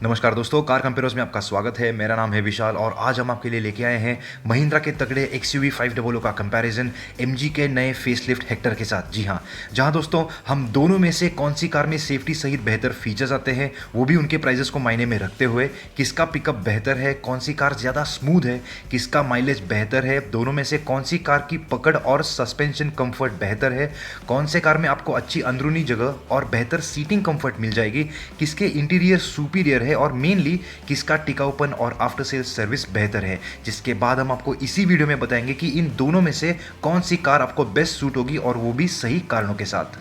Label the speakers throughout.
Speaker 1: नमस्कार दोस्तों, car compares में आपका स्वागत है। मेरा नाम है विशाल और आज हम आपके लिए लेके आए हैं महिंद्रा के तगड़े XUV 500 का कंपैरिजन MG के नए फेसलिफ्ट हेक्टर के साथ। जी हाँ, जहां दोस्तों हम दोनों में से कौन सी कार में सेफ्टी सहित बेहतर फीचर्स आते हैं, वो भी उनके प्राइजेस को मायने में रखते हुए, किसका पिकअप बेहतर है, कौन सी कार ज़्यादा स्मूथ है, किसका माइलेज बेहतर है, दोनों में से कौन सी कार की पकड़ और सस्पेंशन कंफर्ट बेहतर है, कौन से कार में आपको अच्छी अंदरूनी जगह और बेहतर सीटिंग कंफर्ट मिल जाएगी, किसके इंटीरियर सुपीरियर है और मेनली किसका टिकाऊपन और आफ्टर सेल्स सर्विस बेहतर है। जिसके बाद हम आपको इसी वीडियो में बताएंगे कि इन दोनों में से कौन सी कार आपको बेस्ट सूट होगी और वो भी सही कारणों के साथ।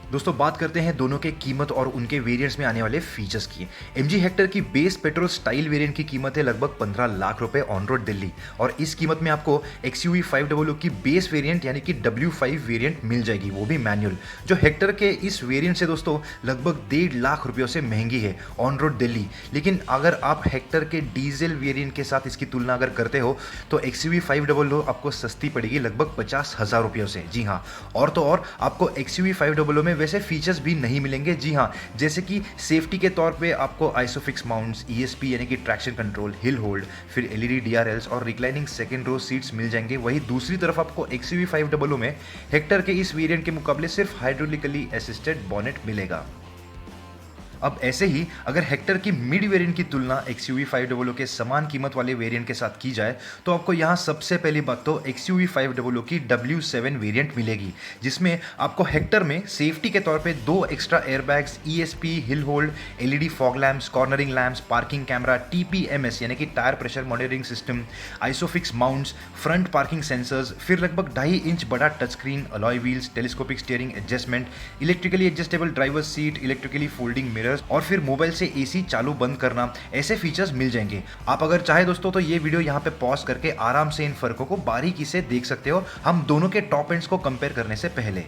Speaker 1: दोस्तों बात करते हैं दोनों के कीमत और उनके वेरिएंट्स में आने वाले फीचर्स की। MG हेक्टर की बेस पेट्रोल स्टाइल वेरिएंट की कीमत है लगभग 15 लाख रुपए ऑन रोड दिल्ली, और इस कीमत में आपको XUV 500 की बेस वेरिएंट यानी कि W5 वेरिएंट मिल जाएगी, वो भी मैनुअल, जो हेक्टर के इस वेरिएंट से दोस्तों लगभग 1.5 लाख रुपयों से महंगी है ऑन रोड दिल्ली। लेकिन अगर आप हेक्टर के डीजल वेरिएंट के साथ इसकी तुलना अगर करते हो तो XUV 500 आपको सस्ती पड़ेगी लगभग 50,000 रुपयों से। जी हाँ, और तो और आपको XUV 500 में वैसे फीचर्स भी नहीं मिलेंगे। जी हाँ, जैसे कि सेफ्टी के तौर पे आपको आइसोफिक्स माउंट्स, ESP यानी कि ट्रैक्शन कंट्रोल, हिल होल्ड, फिर LED DRLs और रिक्लाइनिंग सेकंड रो सीट्स मिल जाएंगे। वहीं दूसरी तरफ आपको XUV 500 में हेक्टर के इस वेरिएंट के मुकाबले सिर्फ हाइड्रोलिकली असिस्टेड बॉनेट मिलेगा। अब ऐसे ही अगर हेक्टर की मिड वेरिएंट की तुलना XUV 500 के समान कीमत वाले वेरिएंट के साथ की जाए तो आपको यहाँ सबसे पहली बात तो XUV 500 की W7 वेरिएंट मिलेगी, जिसमें आपको हेक्टर में सेफ्टी के तौर पे 2 extra airbags, ESP, hill hold, LED fog lamps, cornering lamps, parking camera, TPMS यानी कि tyre pressure monitoring system, isofix mounts, front parking sensors, फिर लगभग 2.5 इंच बड़ा touch screen, alloy wheels, telescopic steering adjustment, electrically adjustable driver seat, electrically folding mirror और फिर mobile से AC चालू बंद करना, ऐसे फीचर्स मिल जाएंगे। आप अगर चाहे दोस्तों तो ये वीडियो यहाँ पे पॉज करके आराम से इन फर्कों को बारीकी से देख सकते हो, हम दोनों के टॉप एंड्स को कंपेयर करने से पहले।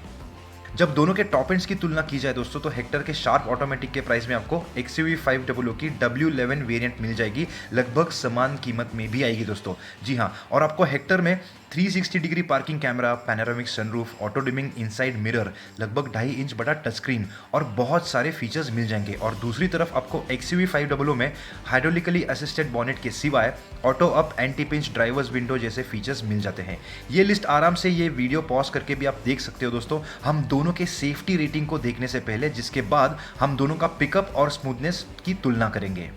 Speaker 1: जब दोनों के टॉप एंड्स की तुलना की जाए दोस्तों तो हेक्टर के शार्प ऑटोमेटिक के प्राइस में आपको XUV 500 की W11 वेरिएंट मिल जाएगी, लगभग समान कीमत में भी आएगी दोस्तों। जी हाँ, और आपको हेक्टर में 360 degree parking camera, panoramic sunroof, auto dimming inside mirror, लगभग 2.5 इंच बड़ा टच स्क्रीन और बहुत सारे फीचर्स मिल जाएंगे। और दूसरी तरफ आपको XUV 500 में हाइड्रोलिकली असिस्टेड बॉनेट के सिवाय auto up, anti pinch drivers window जैसे फीचर्स मिल जाते हैं। ये लिस्ट आराम से ये वीडियो पॉज करके भी आप देख सकते हो दोस्तों, हम दोनों के सेफ्टी रेटिंग को देखने से पहले, जिसके बाद हम दोनों का पिकअप और स्मूथनेस की तुलना करेंगे।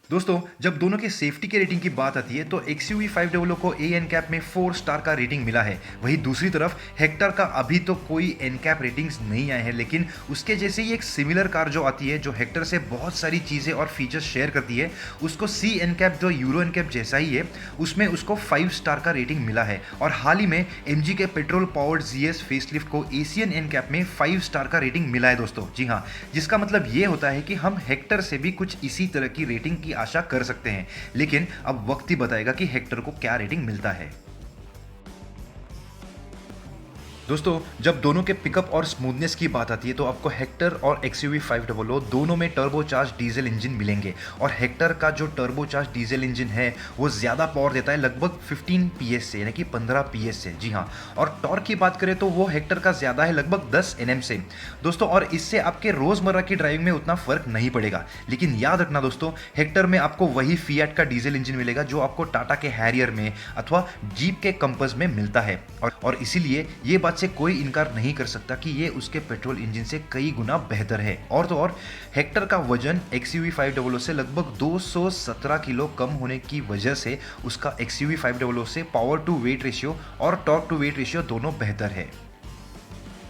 Speaker 1: दोस्तों जब दोनों के सेफ्टी के रेटिंग की बात आती है तो XUV 500 को ANCAP में 4 स्टार का रेटिंग मिला है। वहीं दूसरी तरफ हेक्टर का अभी तो कोई NCAP रेटिंग्स नहीं आए हैं, लेकिन उसके जैसे ही एक सिमिलर कार जो आती है जो हेक्टर से बहुत सारी चीज़ें और फीचर्स शेयर करती है, उसको C-NCAP जो यूरो NCAP जैसा ही है, उसमें उसको 5 स्टार का रेटिंग मिला है। और हाल ही में MG के पेट्रोल पावर्ड ZS फेसलिफ्ट को एशियन NCAP में 5 स्टार का रेटिंग मिला है दोस्तों। जी हाँ, जिसका मतलब ये होता है कि हम हेक्टर से भी कुछ इसी तरह की रेटिंग की आशा कर सकते हैं, लेकिन अब वक्त ही बताएगा कि हेक्टर को क्या रेटिंग मिलता है। दोस्तों जब दोनों के पिकअप और स्मूथनेस की बात आती है तो आपको हेक्टर और XUV 500 दोनों में टर्बोचार्ज डीजल इंजन मिलेंगे, और हेक्टर का जो टर्बोचार्ज डीजल इंजन है वो ज़्यादा पावर देता है लगभग 15 PS से, यानी कि 15 PS से। जी हाँ, और टॉर्क की बात करें तो वो हेक्टर का ज़्यादा है लगभग 10 Nm से दोस्तों, और इससे आपके रोज़मर्रा की ड्राइविंग में उतना फ़र्क नहीं पड़ेगा। लेकिन याद रखना दोस्तों, हेक्टर में आपको वही फिएट का डीजल इंजन मिलेगा जो आपको टाटा के हैरियर में अथवा जीप के कंपस में मिलता है, और इसीलिए ये बात से कोई इनकार नहीं कर सकता कि ये उसके पेट्रोल इंजन से कई गुना बेहतर है। और तो और हेक्टर का वजन XUV 500 से लगभग 217 किलो कम होने की वजह से उसका XUV 500 से पावर टू वेट रेशियो और टॉर्क टू वेट रेशियो दोनों बेहतर है।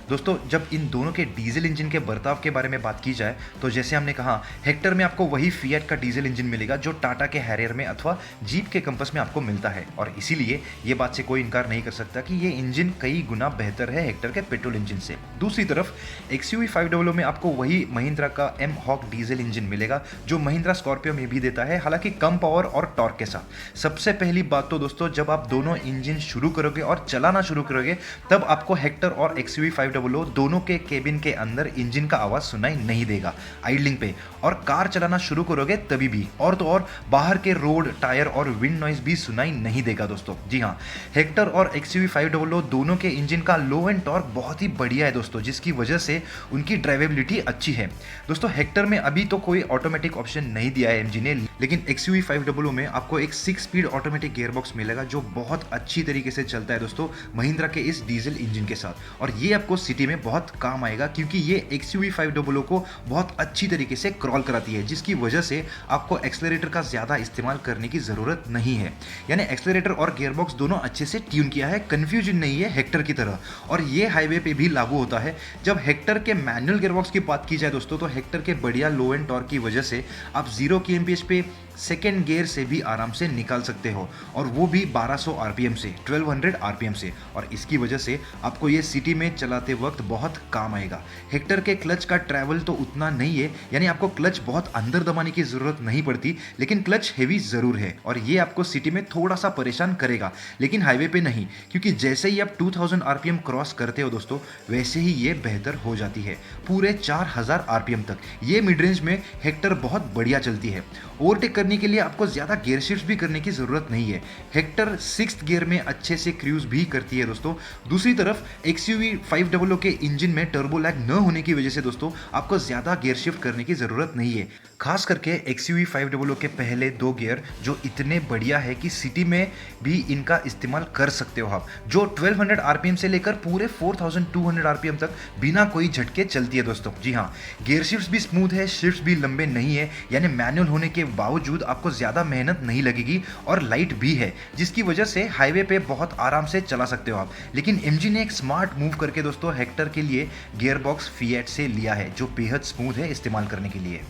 Speaker 1: दोस्तों जब इन दोनों के डीजल इंजन के बर्ताव के बारे में बात की जाए तो जैसे हमने कहा, हेक्टर में आपको वही फिएट का डीजल इंजन मिलेगा जो टाटा के हैरियर में अथवा जीप के कंपस में आपको मिलता है, और इसीलिए ये बात से कोई इनकार नहीं कर सकता कि ये इंजन कई गुना बेहतर है हेक्टर के पेट्रोल इंजन से। दूसरी तरफ XUV 500 में आपको वही महिंद्रा का M-Hawk डीजल इंजन मिलेगा जो महिंद्रा स्कॉर्पियो में भी देता है, हालांकि कम पावर और टॉर्क के साथ। सबसे पहली बात तो दोस्तों, जब आप दोनों इंजन शुरू करोगे और चलाना शुरू करोगे तब आपको हेक्टर और XUV 500 500 दोनों के केबिन के अंदर इंजन का आवाज सुनाई नहीं देगा आइडलिंग पे, और कार चलाना शुरू करोगे तभी भी, और तो और बाहर के रोड, टायर और विंड नॉइज भी सुनाई नहीं देगा दोस्तों। जी हाँ, हेक्टर और XUV 500 दोनों के इंजन का लो एंड टॉर्क बहुत ही बढ़िया है दोस्तों, जिसकी वजह से उनकी ड्राइवेबिलिटी अच्छी है दोस्तों। हेक्टर में अभी तो कोई ऑटोमेटिक ऑप्शन नहीं दिया है एमजी ने, लेकिन XUV 500 में आपको एक 6 स्पीड ऑटोमेटिक गियरबॉक्स मिलेगा जो बहुत अच्छी तरीके से चलता है दोस्तों महिंद्रा के इस डीजल इंजन के साथ, और ये आपको सिटी में बहुत काम आएगा क्योंकि ये XUV 500 को बहुत अच्छी तरीके से क्रॉल कराती है, जिसकी वजह से आपको एक्सेलरेटर का ज़्यादा इस्तेमाल करने की ज़रूरत नहीं है। यानी एक्सेलरेटर और गियरबॉक्स दोनों अच्छे से ट्यून किया है, कन्फ्यूजन नहीं है हेक्टर की तरह, और ये हाईवे पे भी लागू होता है। जब हेक्टर के मैनुअल गियरबॉक्स की बात की जाए दोस्तों, तो हेक्टर के बढ़िया लो एंड टॉर्क की वजह से आप 0 kmph पे सेकेंड गियर से भी आराम से निकाल सकते हो, और वो भी 1200 आरपीएम से, 1200 आरपीएम से, और इसकी वजह से आपको ये सिटी में चलाते वक्त बहुत काम आएगा। हेक्टर के क्लच का ट्रैवल तो उतना नहीं है, यानी आपको क्लच बहुत अंदर दबाने की ज़रूरत नहीं पड़ती, लेकिन क्लच हेवी ज़रूर है, और ये आपको सिटी में थोड़ा सा परेशान करेगा, लेकिन हाईवे पे नहीं, क्योंकि जैसे ही आप 2000 आरपीएम क्रॉस करते हो दोस्तों, वैसे ही ये बेहतर हो जाती है पूरे 4000 आरपीएम तक। ये मिड रेंज में हेक्टर बहुत बढ़िया चलती है। ओवरटेक करने के लिए आपको ज़्यादा गियर शिफ्ट भी करने की ज़रूरत नहीं है। हेक्टर 6th गियर में अच्छे से क्रूज भी करती है दोस्तों। दूसरी तरफ XUV 500 के इंजन में टर्बो लैग न होने की वजह से दोस्तों आपको ज़्यादा गियर शिफ्ट करने की ज़रूरत नहीं है। खास करके XUV 500 के पहले 2 गियर जो इतने बढ़िया है कि सिटी में भी इनका इस्तेमाल कर सकते हो आप, जो 1200 आरपीएम से लेकर पूरे 4200 आरपीएम तक बिना कोई झटके चलती है दोस्तों। जी हाँ, गियर शिफ्ट भी स्मूथ है, शिफ्ट भी लंबे नहीं है, यानी मैनुअल होने के बावजूद आपको ज़्यादा मेहनत नहीं लगेगी, और लाइट भी है, जिसकी वजह से हाईवे पे बहुत आराम से चला सकते हो आप। लेकिन एमजी ने एक स्मार्ट मूव करके दोस्तों हेक्टर के लिए गियरबॉक्स फिएट से लिया है, जो बेहद स्मूथ है इस्तेमाल करने के लिए।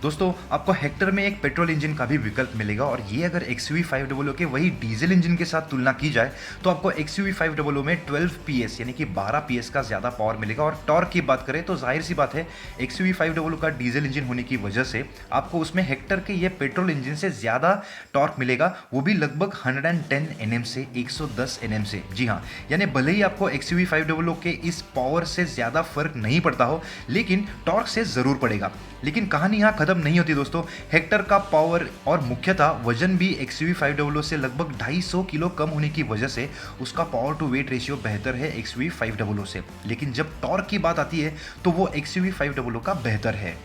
Speaker 1: दोस्तों आपको हेक्टर में एक पेट्रोल इंजन का भी विकल्प मिलेगा, और ये अगर XUV 500 के वही डीजल इंजन के साथ तुलना की जाए तो आपको XUV 500 में 12 PS यानी कि 12 PS का ज़्यादा पावर मिलेगा। और टॉर्क की बात करें तो जाहिर सी बात है, XUV 500 का डीजल इंजन होने की वजह से आपको उसमें हेक्टर के ये पेट्रोल इंजन से ज़्यादा टॉर्क मिलेगा, वो भी लगभग 110 Nm से 110 Nm से। जी हाँ, यानी भले ही आपको XUV 500 के इस पावर से ज़्यादा फर्क नहीं पड़ता हो, लेकिन टॉर्क से ज़रूर पड़ेगा। लेकिन कहानी यहाँ खत्म नहीं होती दोस्तों। हेक्टर का पावर और मुख्यतः वजन भी XUV 500 से लगभग 250 किलो कम होने की वजह से उसका पावर टू वेट रेशियो बेहतर है XUV 500 से। लेकिन जब टॉर्क की बात आती है तो वो XUV 500 का बेहतर है।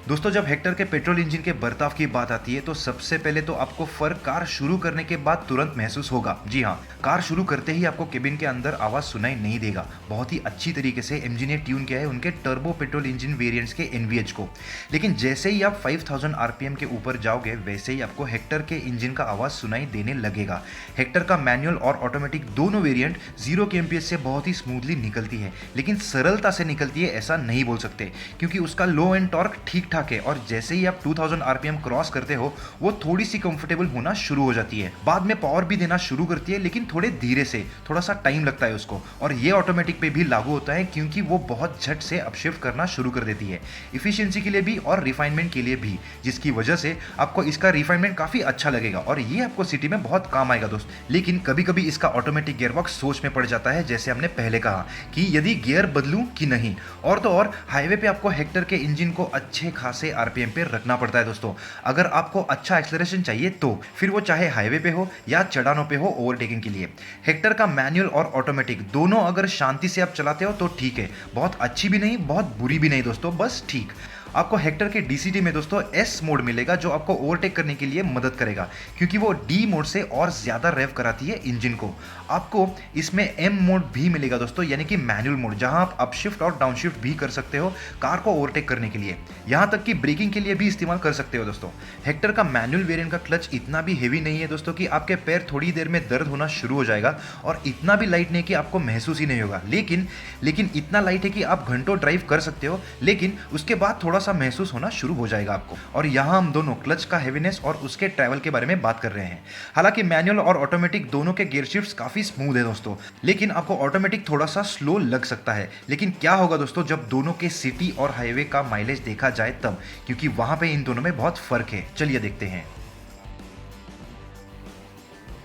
Speaker 1: दोस्तों जब हेक्टर के पेट्रोल इंजन के बर्ताव की बात आती है तो सबसे पहले तो आपको फर्क कार शुरू करने के बाद तुरंत महसूस होगा। जी हाँ, कार शुरू करते ही आपको केबिन के अंदर आवाज़ सुनाई नहीं देगा। बहुत ही अच्छी तरीके से एमजी ने ट्यून किया है उनके टर्बो पेट्रोल इंजन वेरिएंट्स के NVH को। लेकिन जैसे ही आप 5000 आरपीएम के ऊपर जाओगे, वैसे ही आपको हेक्टर के इंजन का आवाज़ सुनाई देने लगेगा। हेक्टर का मैनुअल और ऑटोमेटिक दोनों वेरिएंट 0 kmph से बहुत ही स्मूथली निकलती है, लेकिन सरलता से निकलती है ऐसा नहीं बोल सकते, क्योंकि उसका लो एंड टॉर्क ठीक ठाक है, और जैसे ही आप 2000 आरपीएम क्रॉस करते हो वो थोड़ी सी कंफर्टेबल होना शुरू हो जाती है। बाद में पावर भी देना शुरू करती है, लेकिन थोड़े धीरे से, थोड़ा सा टाइम लगता है उसको। और ये ऑटोमेटिक पे भी लागू होता है, क्योंकि वो बहुत झट से अपशिफ्ट करना शुरू कर देती है, इफिशियंसी के लिए भी और रिफाइनमेंट के लिए भी, जिसकी वजह से आपको इसका रिफाइनमेंट काफी अच्छा लगेगा, और ये आपको सिटी में बहुत काम आएगा दोस्त। लेकिन कभी कभी इसका ऑटोमेटिक गियरबॉक्स सोच में पड़ जाता है, जैसे हमने पहले कहा कि यदि गियर बदलूं कि नहीं। और तो और हाईवे पे आपको हेक्टर के इंजन को अच्छे खासे आरपीएम पे रखना पड़ता है दोस्तों। अगर आपको अच्छा एक्सेलरेशन चाहिए तो फिर वो चाहे हाईवे पे हो या चढ़ानों पे हो ओवरटेकिंग के लिए। हेक्टर का मैनुअल और ऑटोमेटिक दोनों अगर शांति से आप चलाते हो तो ठीक है, बहुत अच्छी भी नहीं बहुत बुरी भी नहीं दोस्तों, बस ठीक। आपको हेक्टर के DCT में दोस्तों S मोड मिलेगा, जो आपको ओवरटेक करने के लिए मदद करेगा, क्योंकि वो D मोड से और ज़्यादा रेव कराती है इंजन को। आपको इसमें M मोड भी मिलेगा दोस्तों, यानी कि मैनुअल मोड, जहां आप अपशिफ्ट और डाउनशिफ्ट भी कर सकते हो कार को ओवरटेक करने के लिए, यहां तक कि ब्रेकिंग के लिए भी इस्तेमाल कर सकते हो दोस्तों। हेक्टर का मैनुअल वेरिएंट का क्लच इतना भी हेवी नहीं है दोस्तों कि आपके पैर थोड़ी देर में दर्द होना शुरू हो जाएगा, और इतना भी लाइट नहीं कि आपको महसूस ही नहीं होगा। लेकिन इतना लाइट है कि आप घंटों ड्राइव कर सकते हो, लेकिन उसके बाद थोड़ा सा महसूस होना शुरू हो जाएगा आपको। और यहाँ हम दोनों क्लच का हेवीनेस और उसके ट्रैवल के बारे में बात कर रहे हैं। हालांकि मैनुअल और ऑटोमेटिक दोनों के गियर शिफ्ट्स काफी स्मूथ है दोस्तों, लेकिन आपको ऑटोमेटिक थोड़ा सा स्लो लग सकता है। लेकिन क्या होगा दोस्तों जब दोनों के सिटी और हाईवे का माइलेज देखा जाए तब, क्योंकि वहां पे इन दोनों में बहुत फर्क है। चलिए देखते हैं।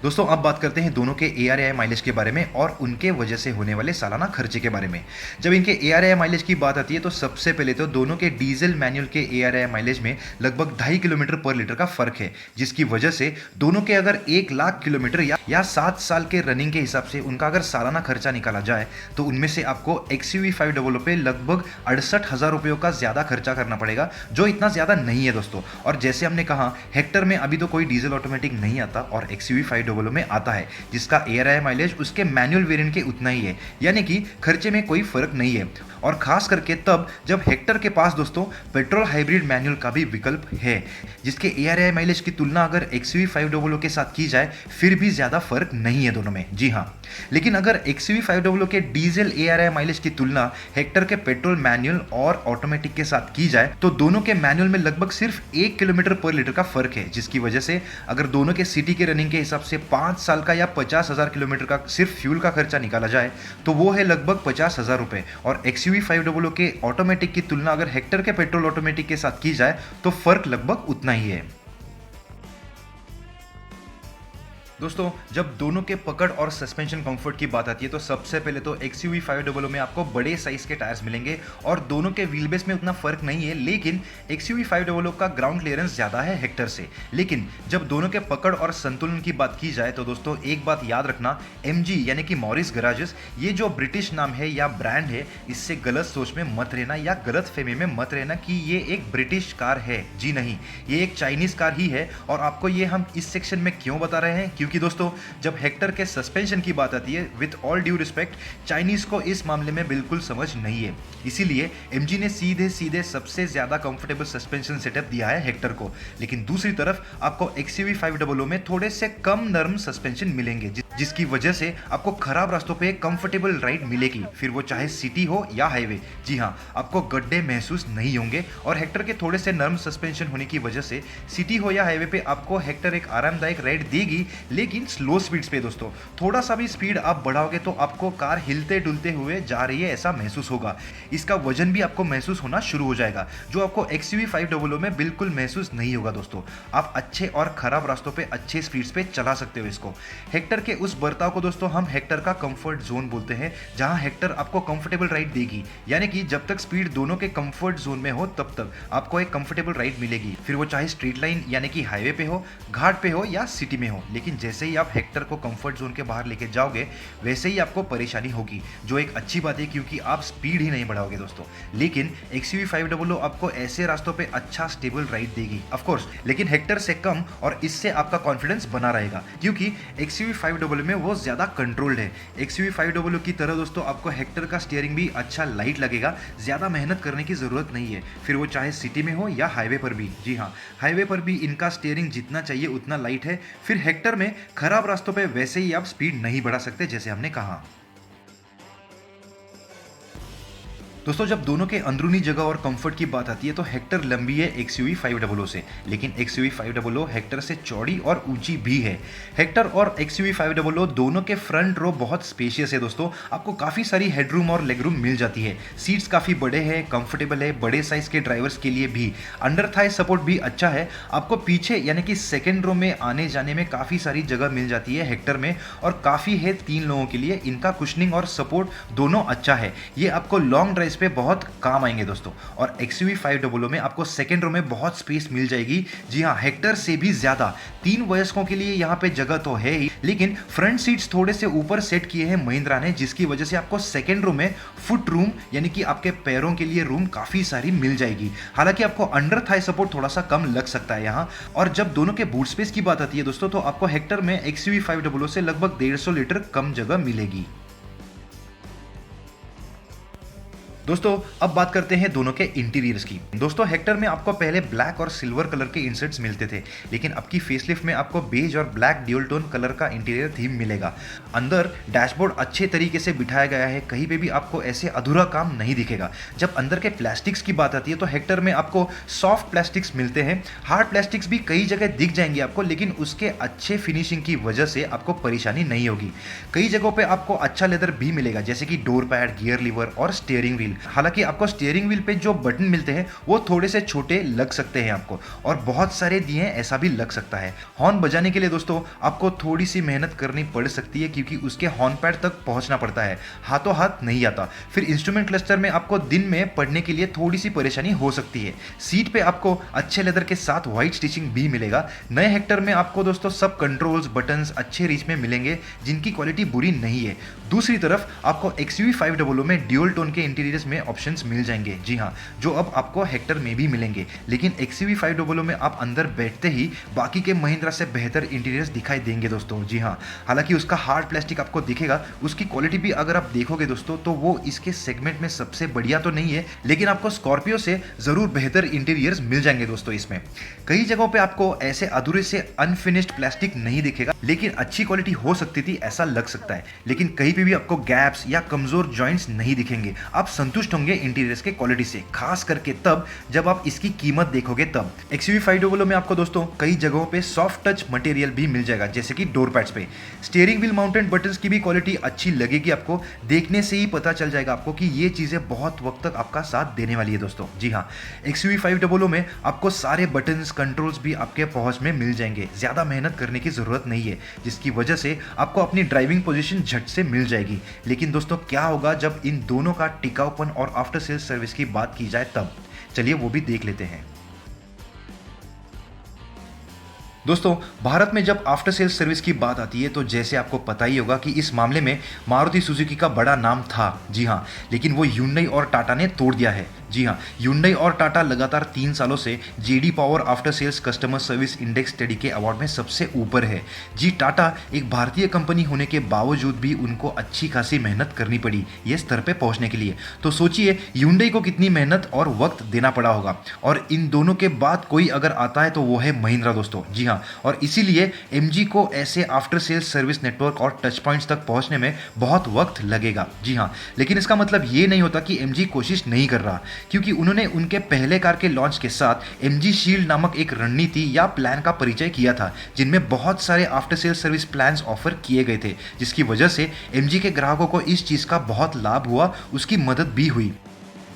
Speaker 1: दोस्तों अब बात करते हैं दोनों के ARAI माइलेज के बारे में और उनके वजह से होने वाले सालाना खर्चे के बारे में। जब इनके ARAI माइलेज की बात आती है तो सबसे पहले तो दोनों के डीजल मैनुअल के ARAI माइलेज में लगभग 2.5 किलोमीटर पर लीटर का फर्क है, जिसकी वजह से दोनों के अगर 1 लाख किलोमीटर या 7 साल के रनिंग के हिसाब से उनका अगर सालाना खर्चा निकाला जाए तो उनमें से आपको XUV 500 पे लगभग 68,000 रुपयों का ज़्यादा खर्चा करना पड़ेगा, जो इतना ज़्यादा नहीं है दोस्तों। और जैसे हमने कहा, हेक्टर में अभी तो कोई डीजल ऑटोमेटिक नहीं आता और XUV 500 में आता है, जिसका ARAI माइलेज उसके मैनुअल वेरिएंट के उतना ही है, यानी कि खर्चे में कोई फर्क नहीं है। और खास करके तब जब हेक्टर के पास दोस्तों पेट्रोल हाइब्रिड मैनुअल का भी विकल्प है, जिसके ARAI माइलेज की तुलना अगर XUV 500 के साथ की जाए फिर भी ज़्यादा फर्क नहीं है दोनों में। जी हाँ, लेकिन अगर XUV 500 के डीजल ARAI माइलेज की तुलना हेक्टर के पेट्रोल मैनुअल और ऑटोमेटिक के साथ की जाए तो दोनों के मैनुअल में लगभग सिर्फ 1 किलोमीटर पर लीटर का फर्क है, जिसकी वजह से अगर दोनों के सिटी के रनिंग के हिसाब से 5 साल का या 50,000 किलोमीटर का सिर्फ फ्यूल का खर्चा निकाला जाए तो वो है लगभग 50,000 रुपए। और XUV 500 के ऑटोमेटिक की तुलना अगर हेक्टर के पेट्रोल ऑटोमेटिक के साथ की जाए तो फर्क लगभग उतना ही है। दोस्तों जब दोनों के पकड़ और सस्पेंशन कंफर्ट की बात आती है तो सबसे पहले तो XUV 500 में आपको बड़े साइज के टायर्स मिलेंगे और दोनों के व्हील बेस में उतना फर्क नहीं है, लेकिन XUV 500 का ग्राउंड क्लियरेंस ज़्यादा है हेक्टर से। लेकिन जब दोनों के पकड़ और संतुलन की बात की जाए तो दोस्तों एक बात याद रखना, MG यानी कि मॉरिस गराजेस, ये जो ब्रिटिश नाम है या ब्रांड है, इससे गलत सोच में मत रहना या गलत फहमी में मत रहना कि ये एक ब्रिटिश कार है। जी नहीं, ये एक चाइनीज कार ही है। और आपको ये हम इस सेक्शन में क्यों बता रहे हैं, क्योंकि दोस्तों जब हेक्टर के सस्पेंशन की बात आती है, with all due respect, Chinese को इस मामले में बिल्कुल समझ नहीं है। इसीलिए MG ने सीधे सीधे सबसे ज्यादा कंफर्टेबल सस्पेंशन सेटअप दिया है हेक्टर को। लेकिन दूसरी तरफ आपको XUV 500 में थोड़े से कम नरम सस्पेंशन मिलेंगे, जिसकी वजह से आपको खराब रास्तों पे कंफर्टेबल राइड मिलेगी, फिर वो चाहे सिटी हो या हाईवे। जी हाँ, आपको गड्ढे महसूस नहीं होंगे और हेक्टर के थोड़े से नरम सस्पेंशन होने की वजह से सिटी हो या हाईवे पे आपको हेक्टर एक आरामदायक राइड देगी, लेकिन स्लो स्पीड्स पे दोस्तों थोड़ा सा भी स्पीड आप बढ़ाओगे तो आपको कार हिलते डुलते हुए जा रही है ऐसा महसूस होगा। इसका वजन भी आपको महसूस होना शुरू हो जाएगा, जो आपको XUV 500 में बिल्कुल महसूस नहीं होगा दोस्तों। आप अच्छे और खराब रास्तों पे अच्छे स्पीड्स पे चला सकते हो इसको। हेक्टर के उस बर्ताव को दोस्तों हम हेक्टर का कंफर्ट जोन बोलते हैं, जहां हेक्टर आपको कंफर्टेबल राइड देगी, यानी कि जब तक स्पीड दोनों के कंफर्ट जोन में हो तब तक आपको एक कंफर्टेबल राइड मिलेगी, फिर वो चाहे स्ट्रीट लाइन यानी कि हाईवे पे हो, घाट पे हो या सिटी में हो। लेकिन जैसे ही आप हेक्टर को कंफर्ट जोन के बाहर लेके जाओगे वैसे ही आपको परेशानी होगी, जो एक अच्छी बात है क्योंकि आप स्पीड ही नहीं बढ़ाओगे दोस्तों। लेकिन XUV 500 आपको ऐसे रास्तों पे अच्छा स्टेबल राइड देगी ऑफ कोर्स, लेकिन हेक्टर से कम, और इससे आपका कॉन्फिडेंस बना रहेगा क्योंकि XUV 500 में वो ज्यादा कंट्रोल्ड है। XUV 500 की तरह दोस्तों आपको हेक्टर का स्टीयरिंग भी अच्छा लाइट लगेगा, ज्यादा मेहनत करने की जरूरत नहीं है, फिर वो चाहे सिटी में हो या हाईवे पर भी। जी हाँ, हाईवे पर भी इनका स्टीयरिंग जितना चाहिए उतना लाइट है। फिर हेक्टर में खराब रास्तों पे वैसे ही आप स्पीड नहीं बढ़ा सकते जैसे हमने कहा। दोस्तों जब दोनों के अंदरूनी जगह और कंफर्ट की बात आती है तो हेक्टर लंबी है XUV 500 से, लेकिन XUV 500 हेक्टर से चौड़ी और ऊंची भी है। हेक्टर और XUV 500 दोनों के फ्रंट रो बहुत स्पेशियस है दोस्तों, आपको काफ़ी सारी हेडरूम और लेगरूम मिल जाती है। सीट्स काफ़ी बड़े हैं, कंफर्टेबल है, बड़े साइज के ड्राइवर्स के लिए भी। अंडर थाई सपोर्ट भी अच्छा है, आपको पीछे यानी कि सेकेंड रो में आने जाने में काफ़ी सारी जगह मिल जाती है हेक्टर में, और काफ़ी है 3 लोगों के लिए। इनका कुशनिंग और सपोर्ट दोनों अच्छा है, ये आपको लॉन्ग ड्राइव पे बहुत काम आएंगे दोस्तों। और XUV 500 में आपको सेकेंड रो में बहुत स्पेस मिल जाएगी। जी हाँ, हेक्टर से भी ज्यादा। 3 वयस्कों के लिए यहाँ पे जगह तो है ही, लेकिन फ्रंट सीट्स थोड़े से ऊपर सेट किए हैं महिंद्रा ने, जिसकी वजह से आपको सेकेंड रो में फुट रूम यानी कि आपके पैरों के लिए रूम काफी सारी मिल जाएगी। हालांकि आपको अंडर थाई सपोर्ट थोड़ा सा कम लग सकता है यहाँ। और जब दोनों के बूट स्पेस की बात आती है दोस्तों तो आपको हेक्टर में XUV 500 से लगभग 150 लीटर कम जगह मिलेगी। दोस्तों अब बात करते हैं दोनों के इंटीरियर्स की। दोस्तों हेक्टर में आपको पहले ब्लैक और सिल्वर कलर के इंसर्ट्स मिलते थे, लेकिन अब की फेसलिफ्ट में आपको बेज और ब्लैक ड्यूल टोन कलर का इंटीरियर थीम मिलेगा। अंदर डैशबोर्ड अच्छे तरीके से बिठाया गया है, कहीं पे भी आपको ऐसे अधूरा काम नहीं दिखेगा। जब अंदर के प्लास्टिक्स की बात आती है तो हेक्टर में आपको सॉफ्ट प्लास्टिक्स मिलते हैं, हार्ड प्लास्टिक्स भी कई जगह दिख जाएंगे आपको, लेकिन उसके अच्छे फिनिशिंग की वजह से आपको परेशानी नहीं होगी। कई जगहों पर आपको अच्छा लेदर भी मिलेगा, जैसे कि डोर पैड, गियर लीवर और स्टीयरिंग व्हील। हालांकि आपको स्टीयरिंग व्हील पे जो बटन मिलते हैं वो थोड़े से छोटे लग सकते हैं आपको, और बहुत सारे दिए हैं ऐसा भी लग सकता है। हॉर्न बजाने के लिए दोस्तों आपको थोड़ी सी मेहनत करनी पड़ सकती है, क्योंकि उसके हॉर्न पैड तक पहुंचना पड़ता है, हाथों हाथ नहीं आता। फिर इंस्ट्रूमेंट क्लस्टर में आपको दिन में पढ़ने के लिए थोड़ी सी परेशानी हो सकती है। सीट पे आपको अच्छे लेदर के साथ व्हाइट स्टिचिंग भी मिलेगा। नए हेक्टर में आपको दोस्तों सब कंट्रोल्स बटन्स अच्छे रीच में मिलेंगे, जिनकी क्वालिटी बुरी नहीं है। दूसरी तरफ आपको XUV 500 में ड्यूल टोन के इंटीरियर्स में ऑप्शंस मिल जाएंगे, जी हाँ, जो अब आपको हेक्टर में भी मिलेंगे। लेकिन XUV 500 में आप अंदर बैठते ही बाकी के महिंद्रा से बेहतर इंटीरियर्स दिखाई देंगे दोस्तों, जी हाँ। हालांकि उसका हार्ड प्लास्टिक आपको दिखेगा, उसकी क्वालिटी भी अगर आप देखोगे दोस्तों तो वो इसके सेगमेंट में सबसे बढ़िया तो नहीं है, लेकिन आपको स्कॉर्पियो से जरूर बेहतर इंटीरियर्स मिल जाएंगे दोस्तों। इसमें कई जगहों पे आपको ऐसे अधूरे से अनफिनिश्ड प्लास्टिक नहीं दिखेगा, लेकिन अच्छी क्वालिटी हो सकती थी ऐसा लग सकता है। लेकिन कहीं पे भी आपको गैप्स या कमजोर जॉइंट्स नहीं दिखेंगे। आप संतुष्ट होंगे इंटीरियर्स के क्वालिटी से, खास करके तब जब आप इसकी कीमत देखोगे तब। XUV 500 में आपको दोस्तों कई जगहों पे सॉफ्ट टच मटेरियल भी मिल जाएगा, जैसे कि डोर पैड्स पे। स्टीयरिंग व्हील माउंटेड बटन्स की भी क्वालिटी अच्छी लगेगी आपको, देखने से ही पता चल जाएगा आपको कि ये चीजें बहुत वक्त तक आपका साथ देने वाली है दोस्तों, जी हाँ। XUV 500 में आपको सारे बटन्स कंट्रोल्स भी आपके पहुंच में मिल जाएंगे, ज्यादा मेहनत करने की जरूरत नहीं है, जिसकी वजह से आपको अपनी ड्राइविंग पोजीशन झट से मिल जाएगी। लेकिन दोस्तों क्या होगा जब इन दोनों का टिकाऊपन और आफ्टर सेल्स सर्विस की बात की जाए तब, चलिए वो भी देख लेते हैं। दोस्तों भारत में जब आफ्टर सेल्स सर्विस की बात आती है तो जैसे आपको पता ही होगा कि इस मामले में मारुति सुजुकी का बड़ा नाम था, जी हाँ, लेकिन वो Hyundai और टाटा ने तोड़ दिया है। जी हाँ, Hyundai और टाटा लगातार 3 सालों से JD power after sales customer service index study के अवार्ड में सबसे ऊपर है। जी, टाटा एक भारतीय कंपनी होने के बावजूद भी उनको अच्छी खासी मेहनत करनी पड़ी ये स्तर पे पहुंचने के लिए। तो सोचिए Hyundai को कितनी मेहनत और वक्त देना पड़ा होगा, और इन दोनों के बाद कोई अगर आता है तो वो है महिंद्रा दोस्तों, जी हाँ। और इसीलिए MG को ऐसे आफ्टर सेल्स सर्विस नेटवर्क और टच पॉइंट्स तक पहुंचने में बहुत वक्त लगेगा, जी हाँ। लेकिन इसका मतलब ये नहीं होता कि MG कोशिश नहीं कर रहा, क्योंकि उन्होंने उनके पहले कार के लॉन्च के साथ MG शील्ड नामक एक रणनीति या प्लान का परिचय किया था, जिनमें बहुत सारे after sales service plans offer किए गए थे, जिसकी वजह से MG के ग्राहकों को इस चीज का बहुत लाभ हुआ, उसकी मदद भी हुई,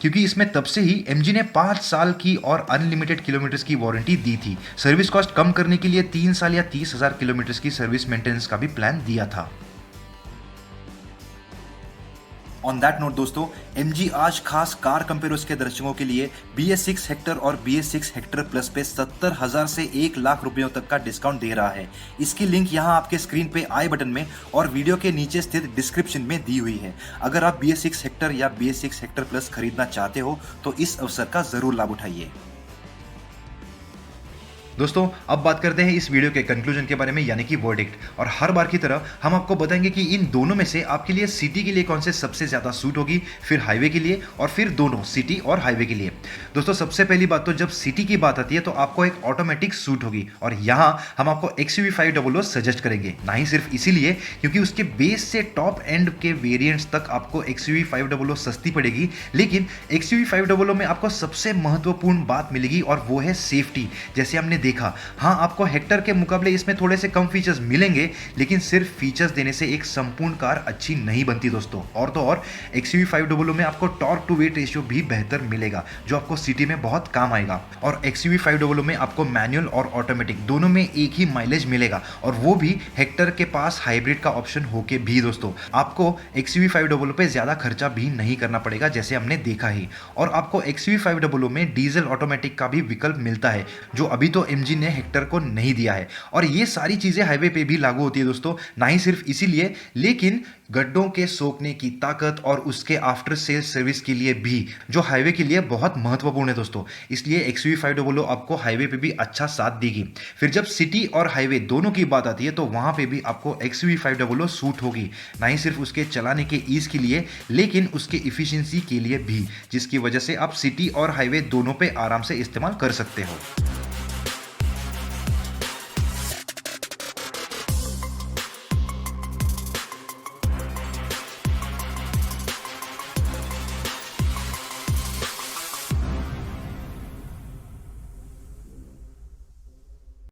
Speaker 1: क्योंकि इसमें तब से ही MG ने 5 साल की और अनलिमिटेड किलोमीटर्स की वारंटी दी थी। सर्विस कॉस्ट कम करने के लिए 3 साल या 30,000 किलोमीटर्स की सर्विस मेंटेनेंस का भी प्लान दिया था। ऑन दैट नोट दोस्तों, MG आज खास कार कंपेयर्स के दर्शकों के लिए BS6 हेक्टर और BS6 हेक्टर प्लस पे 70,000 से 1 लाख रुपयों तक का डिस्काउंट दे रहा है। इसकी लिंक यहाँ आपके स्क्रीन पे आई बटन में और वीडियो के नीचे स्थित डिस्क्रिप्शन में दी हुई है। अगर आप BS6 हेक्टर या BS6 हेक्टर प्लस खरीदना चाहते हो तो इस अवसर का जरूर लाभ उठाइए। दोस्तों अब बात करते हैं इस वीडियो के कंक्लूजन के बारे में, यानी कि वर्डिक्ट। और हर बार की तरह हम आपको बताएंगे कि इन दोनों में से आपके लिए सिटी के लिए कौन से सबसे ज्यादा सूट होगी, फिर हाईवे के लिए, और फिर दोनों सिटी और हाईवे के लिए। दोस्तों सबसे पहली बात तो जब सिटी की बात आती है तो आपको एक ऑटोमेटिक सूट होगी, और यहाँ हम आपको XUV 500 सजेस्ट करेंगे। ना ही सिर्फ इसीलिए क्योंकि उसके बेस से टॉप एंड के वेरिएंट्स तक आपको XUV 500 सस्ती पड़ेगी, लेकिन XUV 500 में आपको सबसे महत्वपूर्ण बात मिलेगी और वो है सेफ्टी। जैसे हमने देखा, हाँ आपको हेक्टर के मुकाबले इसमें थोड़े से कम फीचर्स मिलेंगे, लेकिन सिर्फ फीचर्स देने से एक संपूर्ण कार अच्छी नहीं बनती दोस्तों। और तो और XUV 500 में आपको टॉर्क टू वेट रेशियो भी बेहतर मिलेगा, जो आपको सिटी में बहुत काम आएगा। और XUV 500 में आपको मैनुअल और ऑटोमेटिक दोनों में एक ही माइलेज मिलेगा, और वो भी हेक्टर के पास हाइब्रिड का ऑप्शन होके भी दोस्तों। आपको XUV 500 पे ज्यादा खर्चा भी नहीं करना पड़ेगा, जैसे हमने देखा ही। और आपको XUV 500 में डीजल ऑटोमेटिक का भी विकल्प मिलता है, जो अभी तो MG ने हेक्टर को नहीं दिया है। और ये सारी चीजें हाईवे पे भी लागू होती है दोस्तों। ना ही सिर्फ इसीलिए, लेकिन गड्ढों के सोखने की ताकत और उसके आफ्टर सेल्स सर्विस के लिए भी, जो हाईवे के लिए बहुत महत्वपूर्ण है दोस्तों। इसलिए XUV 500 आपको हाईवे पे भी अच्छा साथ देगी। फिर जब सिटी और हाईवे दोनों की बात आती है तो वहां पे भी आपको XUV 500 सूट होगी, ना ही सिर्फ उसके चलाने के ईज के लिए, लेकिन उसके इफिशियंसी के लिए भी, जिसकी वजह से आप सिटी और हाईवे दोनों पे आराम से इस्तेमाल कर सकते हो।